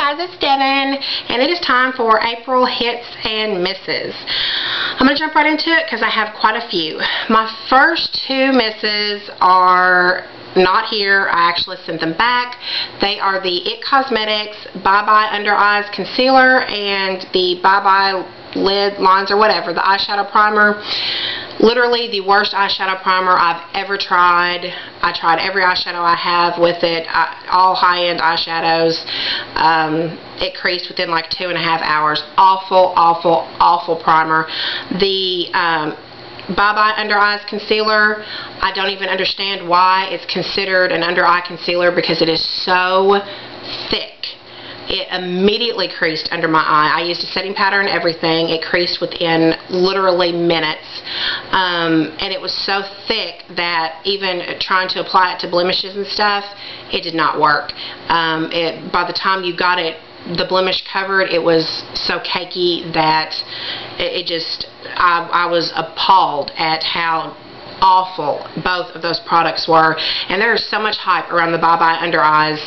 guys, it's Devon, and it is time for April hits and misses. I'm going to jump right into it because I have quite a few. My first two misses are not here. I actually sent them back. They are the IT Cosmetics Bye Bye Under Eyes Concealer and the Bye Bye Lid Lines or whatever, the eyeshadow primer. Literally the worst eyeshadow primer I've ever tried. I tried every eyeshadow I have with it, all high-end eyeshadows. It creased within like 2.5 hours. Awful, awful, awful primer. The Bye Bye Under Eyes Concealer, I don't even understand why it's considered an under eye concealer because it is so thick. It immediately creased under my eye. I used a setting powder and everything. It creased within literally minutes. And it was so thick that even trying to apply it to blemishes and stuff, it did not work. By the time you got it, the blemish covered, it was so cakey that I was appalled at how awful both of those products were. And there's so much hype around the Bye Bye Under Eyes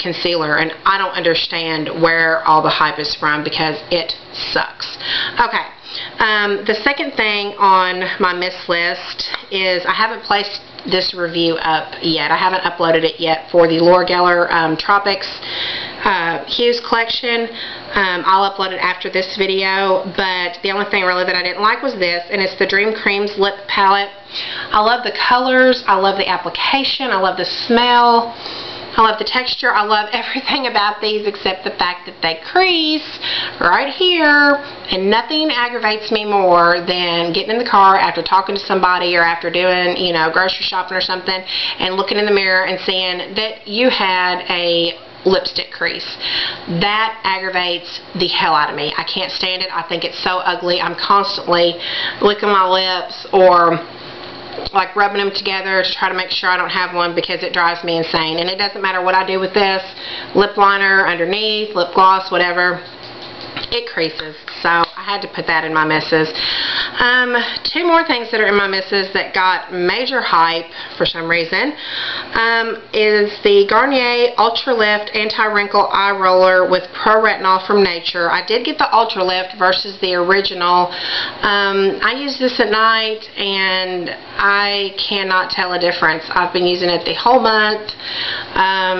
concealer, and I don't understand where all the hype is from because it sucks. Okay, the second thing on my miss list is I haven't placed this review up yet. I haven't uploaded it yet for the Laura Geller Tropics Hues collection. I'll upload it after this video, but the only thing really that I didn't like was this, and it's the Dream Creams Lip Palette. I love the colors, I love the application, I love the smell, I love the texture, I love everything about these except the fact that they crease right here, and nothing aggravates me more than getting in the car after talking to somebody or after doing, you know, grocery shopping or something, and looking in the mirror and seeing that you had a lipstick crease. That aggravates the hell out of me. I can't stand it. I think it's so ugly. I'm constantly licking my lips or like rubbing them together to try to make sure I don't have one because it drives me insane. And it doesn't matter what I do with this, lip liner underneath, lip gloss, whatever, it creases. So I had to put that in my misses. Two more things that are in my misses that got major hype for some reason is the Garnier Ultralift Anti-Wrinkle Eye Roller with Pro Retinol from Nature. I did get the Ultralift versus the original. I use this at night and I cannot tell a difference. I've been using it the whole month.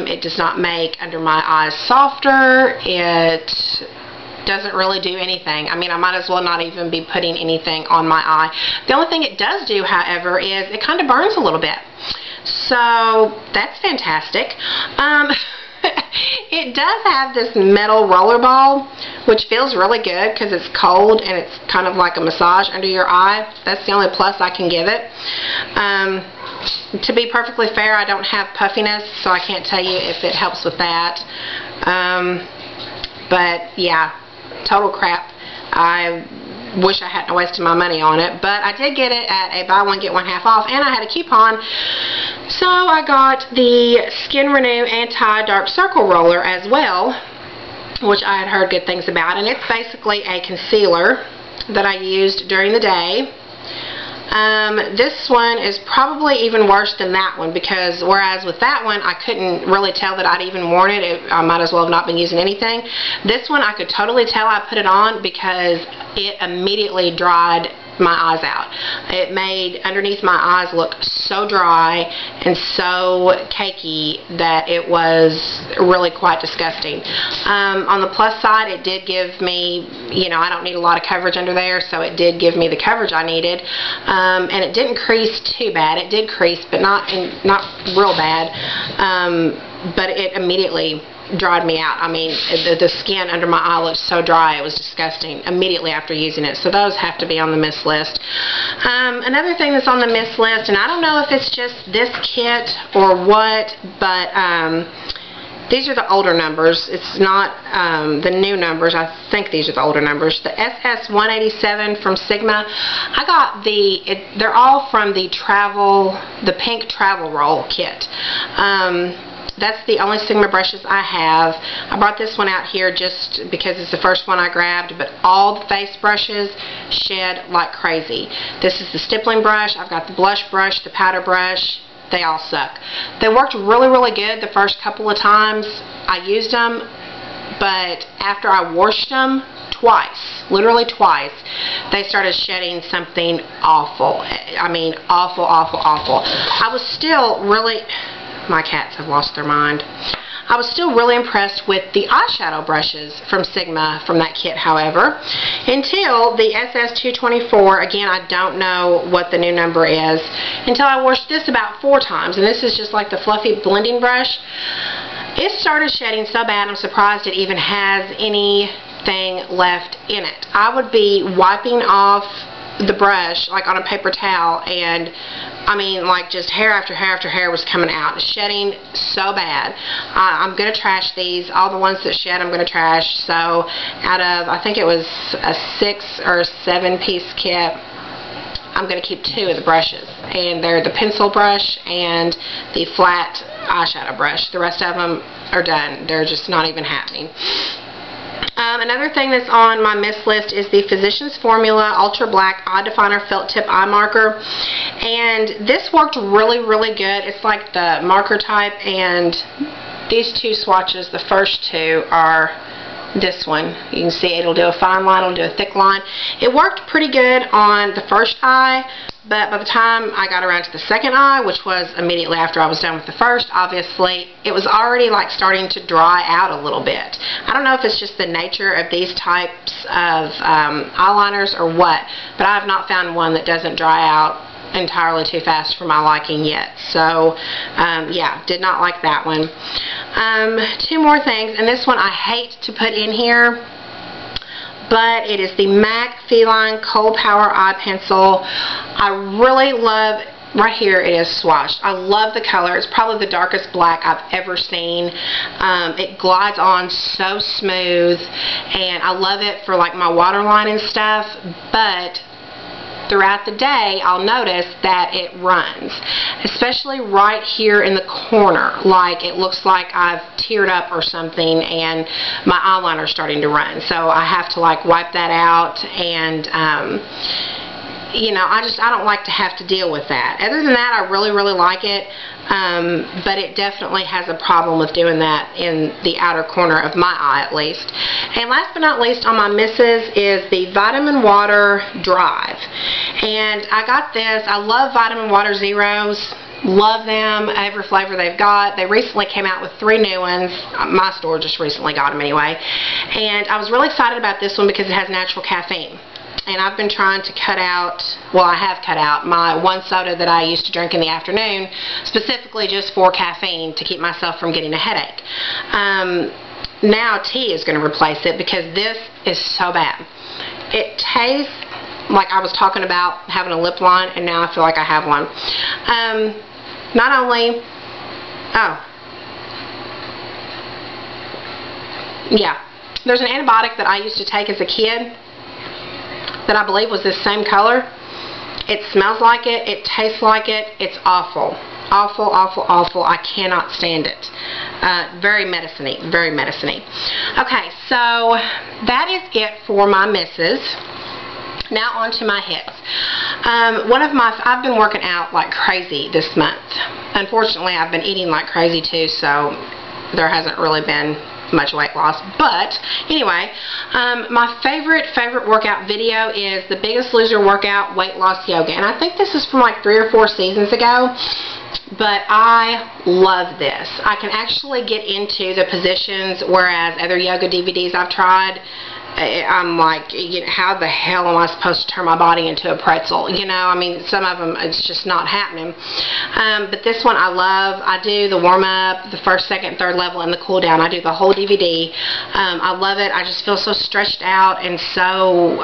It does not make under my eyes softer. It doesn't really do anything. I mean, I might as well not even be putting anything on my eye. The only thing it does do, however, is it kind of burns a little bit. So that's fantastic. It does have this metal roller ball, which feels really good because it's cold and it's kind of like a massage under your eye. That's the only plus I can give it. To be perfectly fair, I don't have puffiness, so I can't tell you if it helps with that. But yeah, total crap. I wish I hadn't wasted my money on it, but I did get it at a buy one get one half off, and I had a coupon, so I got the Skin Renew Anti-Dark Circle Roller as well, which I had heard good things about, and it's basically a concealer that I used during the day. This one is probably even worse than that one because whereas with that one I couldn't really tell that I'd even worn it. I might as well have not been using anything. This one I could totally tell I put it on because it immediately dried my eyes out. It made underneath my eyes look so dry and so cakey that it was really quite disgusting. On the plus side, it did give me, you know, I don't need a lot of coverage under there, so it did give me the coverage I needed. And it didn't crease too bad. It did crease, but not real bad. But it immediately dried me out. I mean, the skin under my eye looked so dry, it was disgusting immediately after using it. So those have to be on the miss list. Another thing that's on the miss list, and I don't know if it's just this kit or what, but these are the older numbers. It's not the new numbers. I think these are the older numbers. The SS187 from Sigma. I got they're all from the pink travel roll kit. That's the only Sigma brushes I have. I brought this one out here just because it's the first one I grabbed, but all the face brushes shed like crazy. This is the stippling brush. I've got the blush brush, the powder brush. They all suck. They worked really, really good the first couple of times I used them. but after I washed them twice, literally twice, they started shedding something awful. I mean, awful, awful, awful. I was still really, my cats have lost their mind. I was still really impressed with the eyeshadow brushes from Sigma from that kit, however, until the SS224, again, I don't know what the new number is, until I washed this about 4 times, and this is just like the fluffy blending brush. It started shedding so bad, I'm surprised it even has anything left in it. I would be wiping off the brush like on a paper towel, and I mean, like, just hair after hair after hair was coming out, shedding so bad. I'm going to trash these. All the ones that shed I'm going to trash. So out of, I think it was a 6 or 7 piece kit, I'm going to keep 2 of the brushes, and they're the pencil brush and the flat eyeshadow brush. The rest of them are done. They're just not even happening. Another thing that's on my miss list is the Physicians Formula Ultra Black Eye Definer Felt Tip Eye Marker, and this worked really, really good. It's like the marker type, and these 2 swatches, the first 2 are this one. You can see it'll do a fine line, it'll do a thick line. It worked pretty good on the first eye, but by the time I got around to the second eye, which was immediately after I was done with the first, obviously, it was already like starting to dry out a little bit. I don't know if it's just the nature of these types of eyeliners or what, but I have not found one that doesn't dry out entirely too fast for my liking yet. So yeah, did not like that one. 2 more things, and this one I hate to put in here, but it is the Maxi Line Cold Power Eye Pencil. I really love, right here it is swatched. I love the color. It's probably the darkest black I've ever seen. It glides on so smooth, and I love it for like my waterline and stuff, but throughout the day, I'll notice that it runs, especially right here in the corner. Like, it looks like I've teared up or something, and my eyeliner's starting to run. So I have to like wipe that out, and you know, I don't like to have to deal with that. Other than that, I really, really like it. But it definitely has a problem with doing that in the outer corner of my eye, at least. And last but not least on my misses is the Vitamin Water Drive. And I got this. I love Vitamin Water Zeros. Love them, every flavor they've got. They recently came out with 3 new ones. My store just recently got them anyway. And I was really excited about this one because it has natural caffeine. And I've been trying to cut out, well, I have cut out my 1 soda that I used to drink in the afternoon, specifically just for caffeine to keep myself from getting a headache. Now tea is going to replace it because this is so bad. It tastes like I was talking about having a lip line, and now I feel like I have one. Not only, yeah, there's an antibiotic that I used to take as a kid that I believe was this same color. It smells like it. It tastes like it. It's awful. Awful, awful, awful. I cannot stand it. Very medicine-y. Very medicine-y. Okay, so that is it for my misses. Now on to my hits. I've been working out like crazy this month. Unfortunately, I've been eating like crazy too, so there hasn't really been much weight loss. But anyway, my favorite workout video is the Biggest Loser Workout Weight Loss Yoga, and I think this is from like 3 or 4 seasons ago, but I love this. I can actually get into the positions, whereas other yoga DVDs I've tried, I'm like, you know, how the hell am I supposed to turn my body into a pretzel? You know, I mean, some of them, it's just not happening. But this one I love. I do the warm-up, the first, second, third level, and the cool-down. I do the whole DVD. I love it. I just feel so stretched out and so,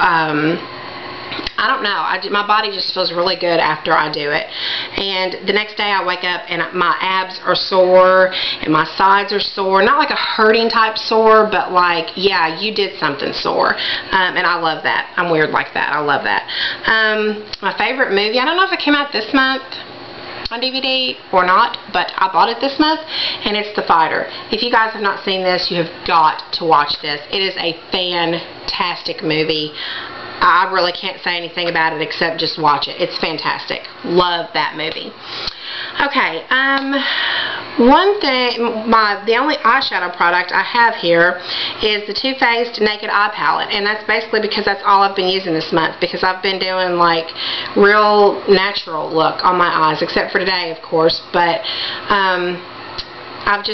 I don't know. My body just feels really good after I do it. And the next day I wake up and my abs are sore and my sides are sore. Not like a hurting type sore, but like, yeah, you did something sore. And I love that. I'm weird like that. I love that. My favorite movie, I don't know if it came out this month on DVD or not, but I bought it this month, and it's The Fighter. If you guys have not seen this, you have got to watch this. It is a fantastic movie. I really can't say anything about it except just watch it. It's fantastic. Love that movie. Okay, one thing, the only eyeshadow product I have here is the Too Faced Naked Eye Palette, and that's basically because that's all I've been using this month, because I've been doing like real natural look on my eyes, except for today, of course, but I've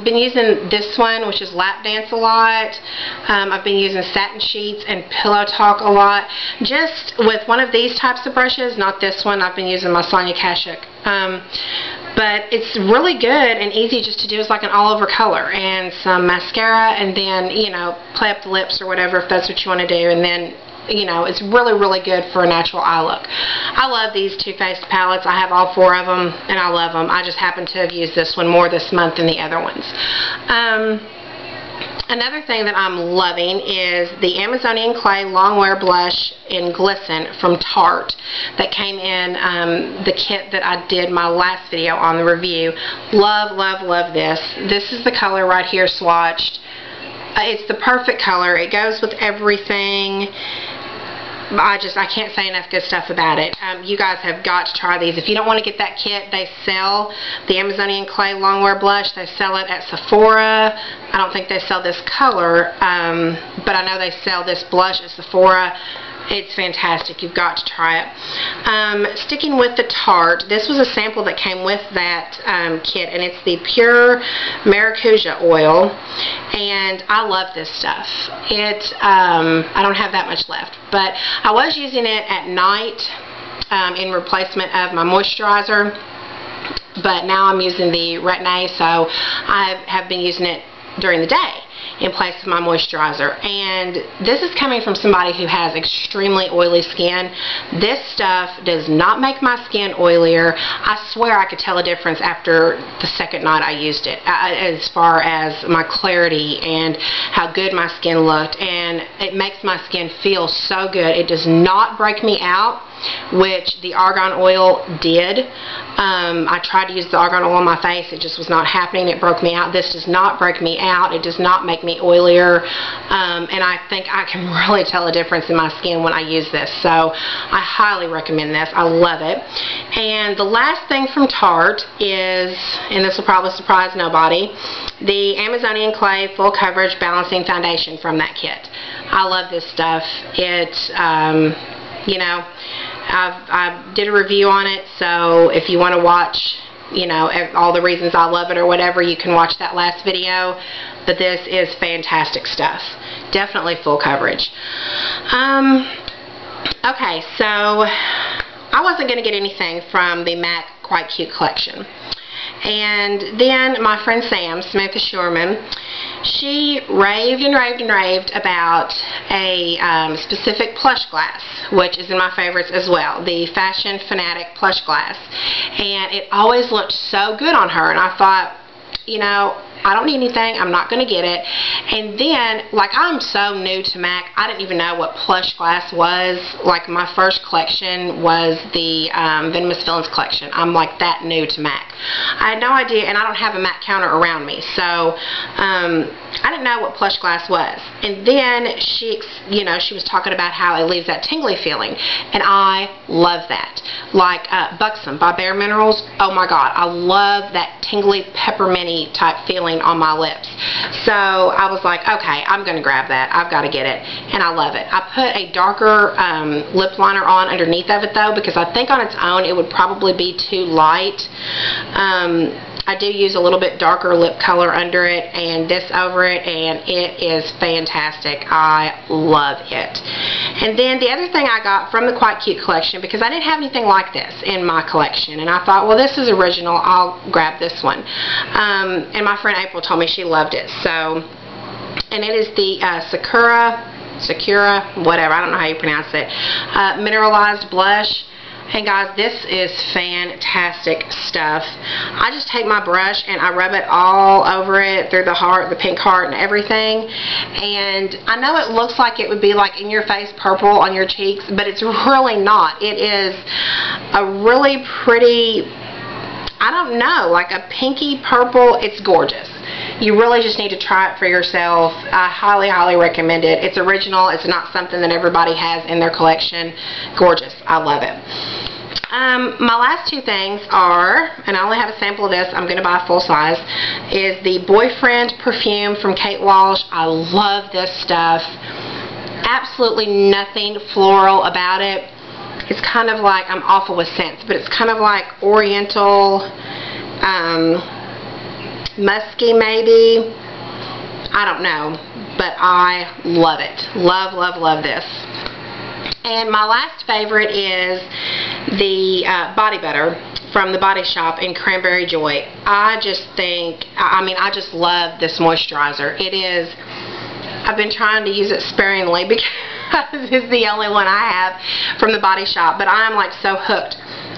been using this one, which is Lap Dance, a lot. I've been using Satin Sheets and Pillow Talk a lot. Just with one of these types of brushes, not this one. I've been using my Sonia Kashuk. But it's really good and easy just to do as like an all-over color, and some mascara, and then, you know, play up the lips or whatever if that's what you want to do, and then, you know, it's really, really good for a natural eye look. I love these Too Faced palettes. I have all 4 of them, and I love them. I just happen to have used this one more this month than the other ones. Another thing that I'm loving is the Amazonian Clay Longwear Blush in Glisten from Tarte that came in the kit that I did my last video on, the review. Love, love, love this. This is the color right here swatched. It's the perfect color. It goes with everything. I can't say enough good stuff about it. You guys have got to try these. If you don't want to get that kit, they sell the Amazonian Clay Longwear Blush. They sell it at Sephora. I don't think they sell this color, but I know they sell this blush at Sephora. It's fantastic. You've got to try it. Sticking with the Tarte, this was a sample that came with that kit, and it's the Pure Maracuja Oil, and I love this stuff. I don't have that much left, but I was using it at night in replacement of my moisturizer, but now I'm using the Retin-A, so I have been using it during the day in place of my moisturizer. And this is coming from somebody who has extremely oily skin. This stuff does not make my skin oilier. I swear I could tell a difference after the second night I used it, as far as my clarity and how good my skin looked, and it makes my skin feel so good. It does not break me out, which the argan oil did. I tried to use the argan oil on my face. It just was not happening. It broke me out. This does not break me out. It does not make me oilier, and I think I can really tell a difference in my skin when I use this. So I highly recommend this. I love it. And the last thing from Tarte is, and this will probably surprise nobody, the Amazonian Clay Full Coverage Balancing Foundation from that kit. I love this stuff. It's, you know, I did a review on it, so if you want to watch, you know, all the reasons I love it or whatever, you can watch that last video. But this is fantastic stuff. Definitely full coverage. Okay, so I wasn't going to get anything from the MAC Quite Cute collection. And then my friend Sam, Samantha Shurman, she raved and raved and raved about a specific plush glass, which is in my favorites as well, the Fashion Fanatic plush glass. And it always looked so good on her, and I thought, you know, I don't need anything. I'm not going to get it. And then, like, I'm so new to MAC, I didn't even know what plush glass was. Like, my first collection was the Venomous Villains collection. I'm, like, that new to MAC. I had no idea, and I don't have a MAC counter around me. So, I didn't know what plush glass was. And then she, you know, she was talking about how it leaves that tingly feeling. And I love that. Like, Buxom by Bare Minerals. Oh, my God. I love that tingly, pepperminty type feeling on my lips. So I was like, okay, I'm going to grab that. I've got to get it. And I love it. I put a darker lip liner on underneath of it, though, because I think on its own it would probably be too light. I do use a little bit darker lip color under it and this over it, and it is fantastic. I love it. And then the other thing I got from the Quite Cute collection, because I didn't have anything like this in my collection, and I thought, well, this is original, I'll grab this one. And my friend April told me she loved it. So, and it is the Sakura, whatever, I don't know how you pronounce it, mineralized blush. And guys, this is fantastic stuff. I just take my brush and I rub it all over it, through the heart, the pink heart and everything. And I know it looks like it would be like in your face purple on your cheeks, but it's really not. It is a really pretty, I don't know, like a pinky purple. It's gorgeous. You really just need to try it for yourself. I highly, highly recommend it. It's original. It's not something that everybody has in their collection. Gorgeous. I love it. My last two things are, and I only have a sample of this, I'm going to buy full size, is the Boyfriend Perfume from Kate Walsh. I love this stuff. Absolutely nothing floral about it. It's kind of like, I'm awful with scents, but it's kind of like oriental, musky maybe. I don't know, but I love it. Love, love, love this. And my last favorite is the body butter from the Body Shop in Cranberry Joy. I just think, I just love this moisturizer. It is, I've been trying to use it sparingly because it's the only one I have from the Body Shop, but I'm like so hooked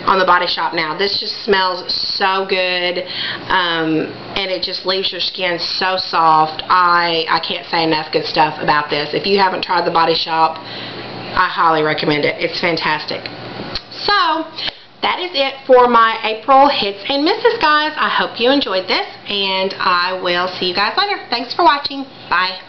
on the Body Shop now. This just smells so good, and it just leaves your skin so soft. I can't say enough good stuff about this. If you haven't tried the Body Shop, I highly recommend it. It's fantastic. So, that is it for my April hits and misses, guys. I hope you enjoyed this, and I will see you guys later. Thanks for watching. Bye.